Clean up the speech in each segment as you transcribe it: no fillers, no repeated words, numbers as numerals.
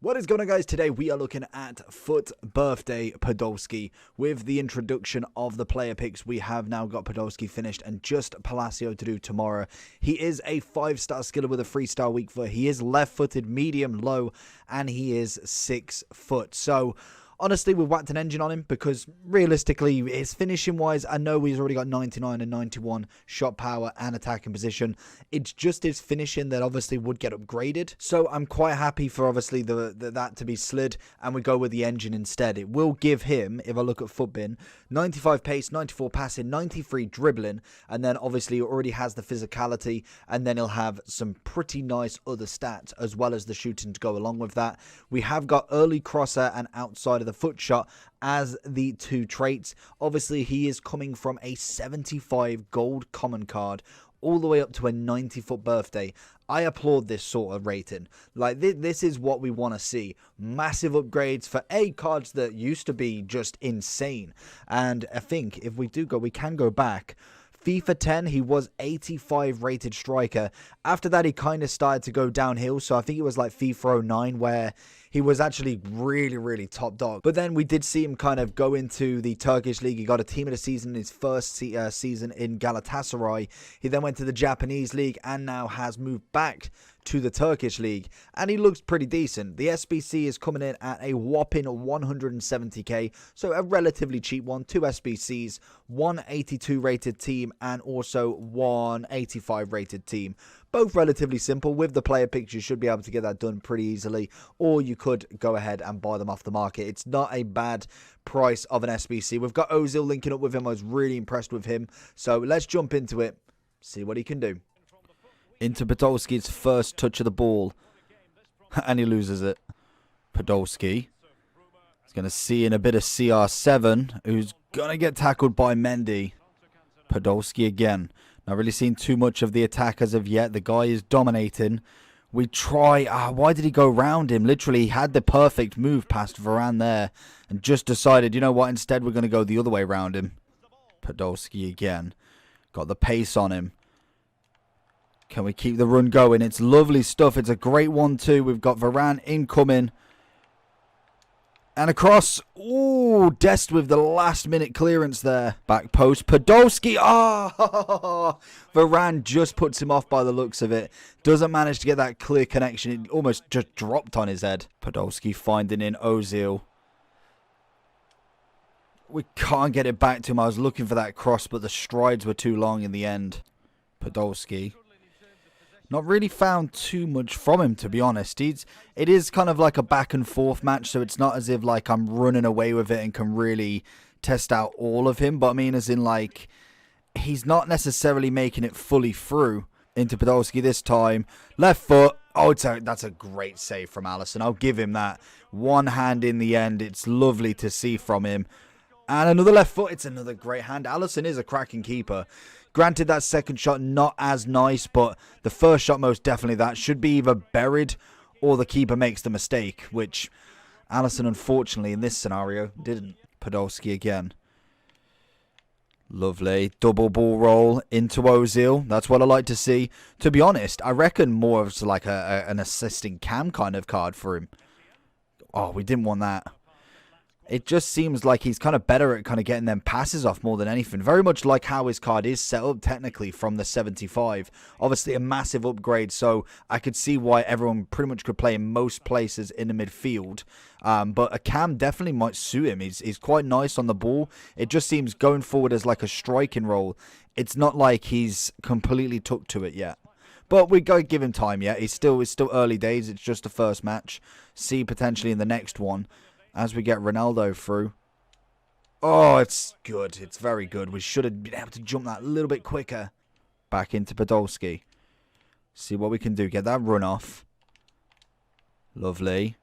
What is going on, guys? Today we are looking at FUT Birthday Podolski. With the introduction of the player picks, we have now got Podolski finished and just Palacio to do tomorrow. He is a 5-star skiller with a 3-star weak foot. He is left-footed, medium, low, and he is 6 foot. So honestly, we've whacked an engine on him because realistically, his finishing wise, I know he's already got 99 and 91 shot power and attacking position. It's just his finishing that obviously would get upgraded. So I'm quite happy for obviously that to be slid, and we go with the engine instead. It will give him, if I look at FUTBin, 95 pace, 94 passing, 93 dribbling, and then obviously he already has the physicality, and then he'll have some pretty nice other stats as well as the shooting to go along with that. We have got early crosser and outside of the foot shot as the 2 traits. Obviously, he is coming from a 75 gold common card all the way up to a 90 foot birthday. I applaud this sort of rating. Like, this is what we want to see. Massive upgrades for cards that used to be just insane. And I think if we do go, we can go back. FIFA 10, he was 85 rated striker. After that, he kind of started to go downhill. So I think it was like FIFA 09 where he was actually really top dog. But then we did see him kind of go into the Turkish league. He got a team of the season in his first season in Galatasaray. He then went to the Japanese league and now has moved back to the Turkish league, and he looks pretty decent. The SBC is coming in at a whopping 170k, so a relatively cheap one. 2 SBCs, 182 rated team, and also 185 rated team. Both relatively simple. With the player picks, you should be able to get that done pretty easily, or you could go ahead and buy them off the market. It's not a bad price of an SBC. We've got Ozil linking up with him. I was really impressed with him, so let's jump into it, see what he can do. Into Podolski's first touch of the ball, and he loses it. Podolski is going to see in a bit of CR7, who's going to get tackled by Mendy. Podolski again. Not really seen too much of the attack as of yet. The guy is dominating. We try. Why did he go round him? Literally, he had the perfect move past Varane there, and just decided, you know what, instead we're going to go the other way around him. Podolski again. Got the pace on him. Can we keep the run going? It's lovely stuff. It's a great 1-2. We've got Varane incoming. And across. Ooh, Dest with the last minute clearance there. Back post. Podolski. Oh, Varane just puts him off by the looks of it. Doesn't manage to get that clear connection. It almost just dropped on his head. Podolski finding in Ozil. We can't get it back to him. I was looking for that cross, but the strides were too long in the end. Podolski. Not really found too much from him, to be honest. It is kind of like a back and forth match, so it's not as if like I'm running away with it and can really test out all of him. But I mean, as in like, he's not necessarily making it fully through. Into Podolski this time. Left foot. Oh, that's a great save from Alisson. I'll give him that. One hand in the end. It's lovely to see from him. And another left foot. It's another great hand. Alisson is a cracking keeper. Granted, that second shot not as nice, but the first shot most definitely that should be either buried or the keeper makes the mistake, which Alisson unfortunately in this scenario didn't. Podolski again. Lovely. Double ball roll into Ozil. That's what I like to see. To be honest, I reckon more of like an assisting cam kind of card for him. Oh, we didn't want that. It just seems like he's kind of better at kind of getting them passes off more than anything. Very much like how his card is set up technically from the 75. Obviously a massive upgrade, so I could see why everyone pretty much could play in most places in the midfield. But a cam definitely might suit him. He's quite nice on the ball. It just seems going forward as like a striking role. It's not like he's completely took to it yet. But we got to give him time yet. It's still early days. It's just the first match. See potentially in the next one. As we get Ronaldo through. Oh, it's good. It's very good. We should have been able to jump that a little bit quicker. Back into Podolski. See what we can do. Get that run off. Lovely.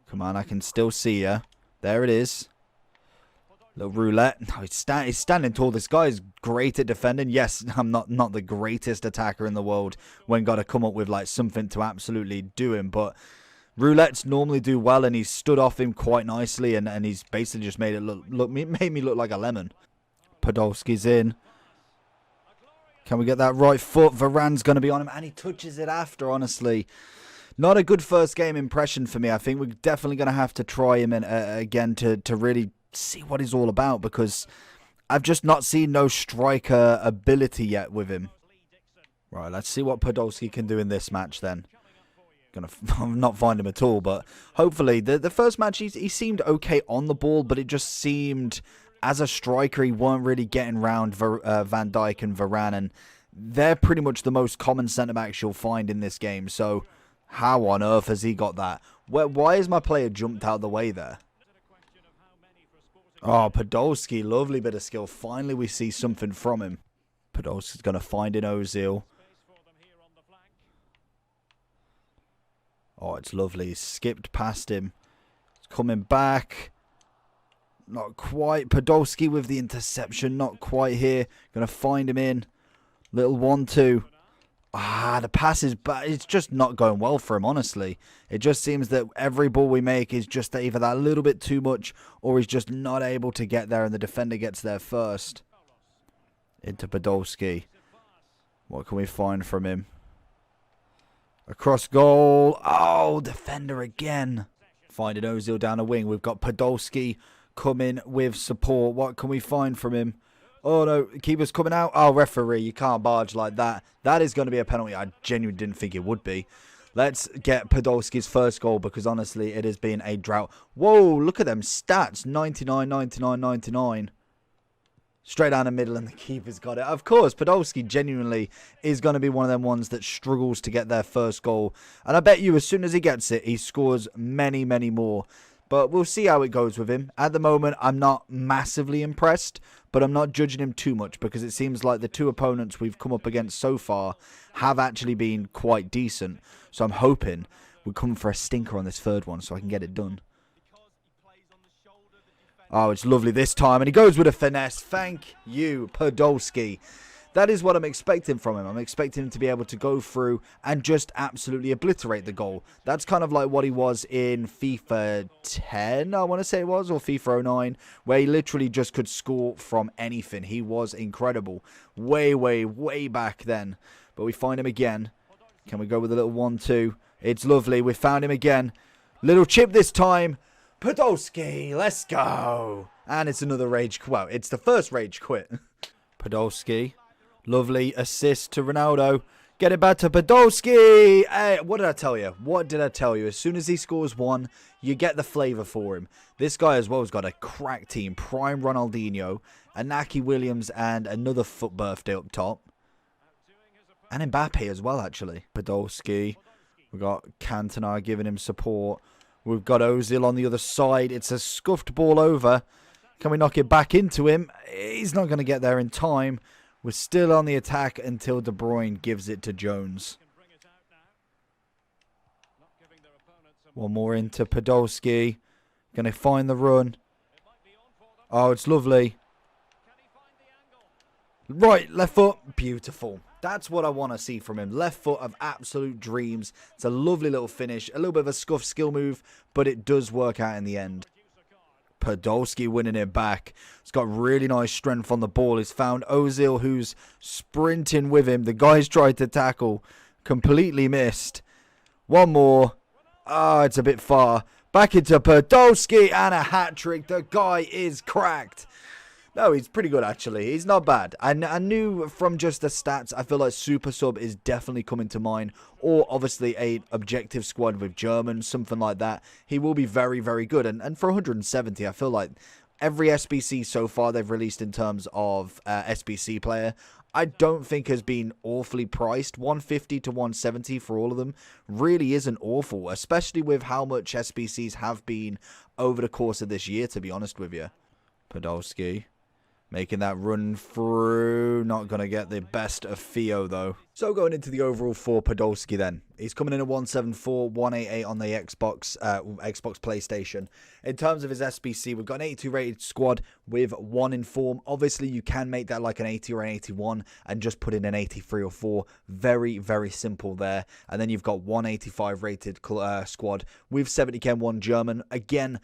Come on, I can still see you. There it is. Little roulette. No, he's standing tall. This guy is great at defending. Yes, I'm not the greatest attacker in the world when got to come up with like something to absolutely do him, but roulettes normally do well, and he's stood off him quite nicely, and he's basically just made it made me look like a lemon. Podolski's in. Can we get that right foot? Varane's going to be on him, and he touches it after, honestly. Not a good first game impression for me. I think we're definitely going to have to try him again to really see what he's all about, because I've just not seen no striker ability yet with him. Right, let's see what Podolski can do in this match then. Gonna not find him at all, but hopefully the first match he seemed okay on the ball, but it just seemed as a striker he weren't really getting round Van Dijk and Varane, and they're pretty much the most common centre backs you'll find in this game. So how on earth has he got that? Why has my player jumped out of the way there? Oh, Podolski, lovely bit of skill. Finally we see something from him. Podolski's going to find in Ozil. Oh, it's lovely. He's skipped past him. He's coming back. Not quite. Podolski with the interception. Not quite here. Going to find him in. Little 1-2. Ah, the pass is bad. It's just not going well for him, honestly. It just seems that every ball we make is just either that little bit too much, or he's just not able to get there and the defender gets there first. Into Podolski. What can we find from him? Across goal. Oh, defender again. Finding Ozil down a wing. We've got Podolski coming with support. What can we find from him? Oh, no. Keeper's coming out. Oh, referee. You can't barge like that. That is going to be a penalty. I genuinely didn't think it would be. Let's get Podolski's first goal, because honestly, it has been a drought. Whoa, look at them stats. 99, 99, 99. Straight down the middle and the keeper's got it. Of course, Podolski genuinely is going to be one of them ones that struggles to get their first goal. And I bet you as soon as he gets it, he scores many, many more. But we'll see how it goes with him. At the moment, I'm not massively impressed, but I'm not judging him too much, because it seems like the two opponents we've come up against so far have actually been quite decent. So I'm hoping we come for a stinker on this third one so I can get it done. Oh, it's lovely this time. And he goes with a finesse. Thank you, Podolski. That is what I'm expecting from him. I'm expecting him to be able to go through and just absolutely obliterate the goal. That's kind of like what he was in FIFA 10, I want to say it was, or FIFA 09, where he literally just could score from anything. He was incredible. Way, way, way back then. But we find him again. Can we go with a little 1-2? It's lovely. We found him again. Little chip this time. Podolski, let's go. And it's another rage quit. Well, it's the first rage quit. Podolski. Lovely assist to Ronaldo. Get it back to Podolski. Hey, what did I tell you? What did I tell you? As soon as he scores one, you get the flavour for him. This guy as well has got a crack team. Prime Ronaldinho, Inaki Williams, and another foot birthday up top. And Mbappe as well, actually. Podolski. We've got Cantona giving him support. We've got Ozil on the other side. It's a scuffed ball over. Can we knock it back into him? He's not going to get there in time. We're still on the attack until De Bruyne gives it to Jones. One more into Podolski. Going to find the run. Oh, it's lovely. Right, left foot. Beautiful. That's what I want to see from him. Left foot of absolute dreams. It's a lovely little finish. A little bit of a scuffed skill move, but it does work out in the end. Podolski winning it back. He's got really nice strength on the ball. He's found Ozil, who's sprinting with him. The guy's tried to tackle. Completely missed. One more. Ah, it's a bit far. Back into Podolski and a hat-trick. The guy is cracked. No, he's pretty good, actually. He's not bad. I knew from just the stats, I feel like Super Sub is definitely coming to mind. Or, obviously, a objective squad with German, something like that. He will be very, very good. And for 170, I feel like every SBC so far they've released in terms of SBC player, I don't think has been awfully priced. 150 to 170 for all of them really isn't awful, especially with how much SBCs have been over the course of this year, to be honest with you. Podolski. Making that run through. Not going to get the best of Theo, though. So going into the overall for Podolski then. He's coming in at 174, 188 on the Xbox PlayStation. In terms of his SBC, we've got an 82 rated squad with 1 in form. Obviously, you can make that like an 80 or an 81 and just put in an 83 or 4. Very, very simple there. And then you've got 185 rated squad with 70k 1 German. Again,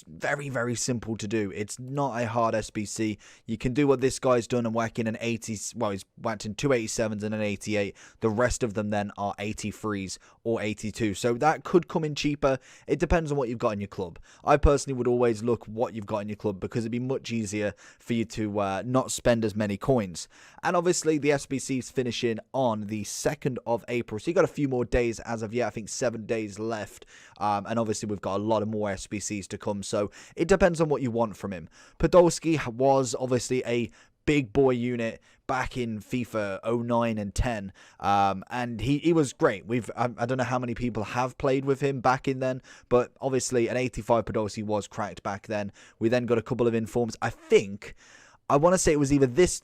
very, very simple to do. It's not a hard SBC. You can do what this guy's done and whack in an 80. Well, he's whacked in 287s and an 80 88. The rest of them then are 83s or 82. So that could come in cheaper. It depends on what you've got in your club. I personally would always look what you've got in your club because it'd be much easier for you to not spend as many coins. And obviously the SBC is finishing on the 2nd of April. So you got a few more days as of yet. I think 7 days left. And obviously we've got a lot of more SBCs to come. So it depends on what you want from him. Podolski was obviously a big boy unit back in FIFA 09 and 10, and he was great. I don't know how many people have played with him back in then, but obviously an 85 Podolski was cracked back then. We then got a couple of informs. I want to say it was either this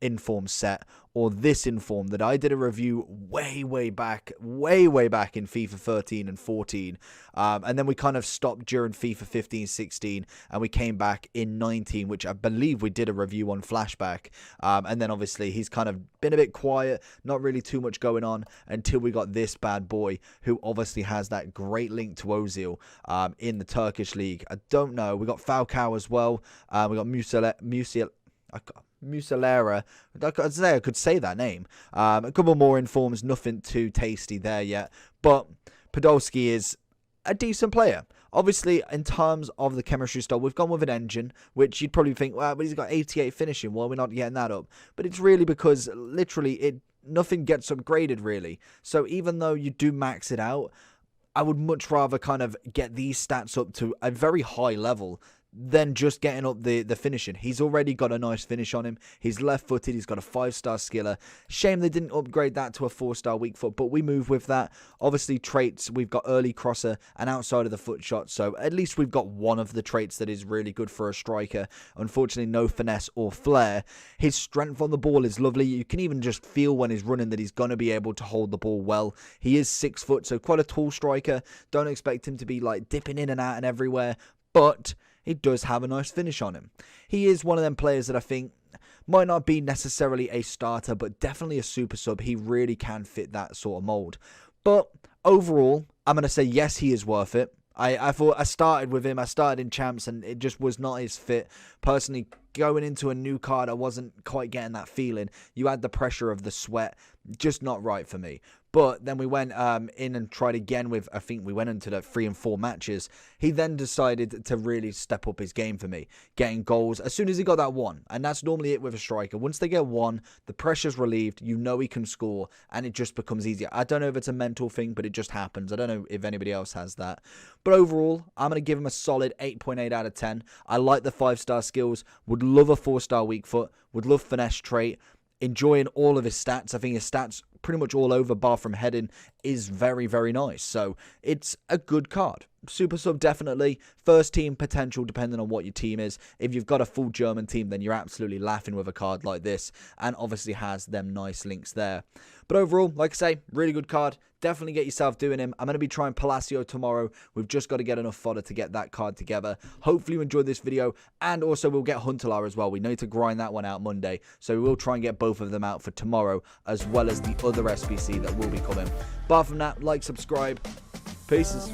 inform set or this inform that I did a review way back in FIFA 13 and 14. And then we kind of stopped during FIFA 15, 16, and we came back in 19, which I believe we did a review on Flashback. And then obviously he's kind of been a bit quiet, not really too much going on until we got this bad boy, who obviously has that great link to Ozil in the Turkish league. I don't know. We got Falcao as well. We got Muslera. I could say that name. A couple more informs, nothing too tasty there yet. But Podolski is a decent player. Obviously, in terms of the chemistry style, we've gone with an engine, which you'd probably think, well, but he's got 88 finishing. Well, we're not getting that up. But it's really because literally nothing gets upgraded, really. So even though you do max it out, I would much rather kind of get these stats up to a very high level than just getting up the finishing. He's already got a nice finish on him. He's left-footed. He's got a 5-star skiller. Shame they didn't upgrade that to a 4-star weak foot, but we move with that. Obviously, traits, we've got early crosser and outside of the foot shot, so at least we've got one of the traits that is really good for a striker. Unfortunately, no finesse or flair. His strength on the ball is lovely. You can even just feel when he's running that he's going to be able to hold the ball well. He is 6 foot, so quite a tall striker. Don't expect him to be like dipping in and out and everywhere, but he does have a nice finish on him. He is one of them players that I think might not be necessarily a starter, but definitely a super sub. He really can fit that sort of mold. But overall, I'm going to say yes, he is worth it. I thought I started with him. I started in champs and it just was not his fit. Personally, going into a new card, I wasn't quite getting that feeling. You had the pressure of the sweat, just not right for me. But then we went in and tried again with, I think we went into the 3 and 4 matches. He then decided to really step up his game for me, getting goals as soon as he got that one. And that's normally it with a striker. Once they get one, the pressure's relieved, you know he can score, and it just becomes easier. I don't know if it's a mental thing, but it just happens. I don't know if anybody else has that. But overall, I'm going to give him a solid 8.8 out of 10. I like the 5-star skills, would love a 4-star weak foot, would love finesse trait, enjoying all of his stats. I think his stats pretty much all over, bar from heading, is very nice. So it's a good card. Super sub, definitely. First team potential, depending on what your team is. If you've got a full German team, then you're absolutely laughing with a card like this, and obviously has them nice links there. But overall, like I say, really good card. Definitely get yourself doing him. I'm going to be trying Palacio tomorrow. We've just got to get enough fodder to get that card together. Hopefully you enjoyed this video, and also we'll get Huntelaar as well. We need to grind that one out Monday, so we will try and get both of them out for tomorrow, as well as the other SBC that will be coming. Apart from that, like, subscribe. Peace.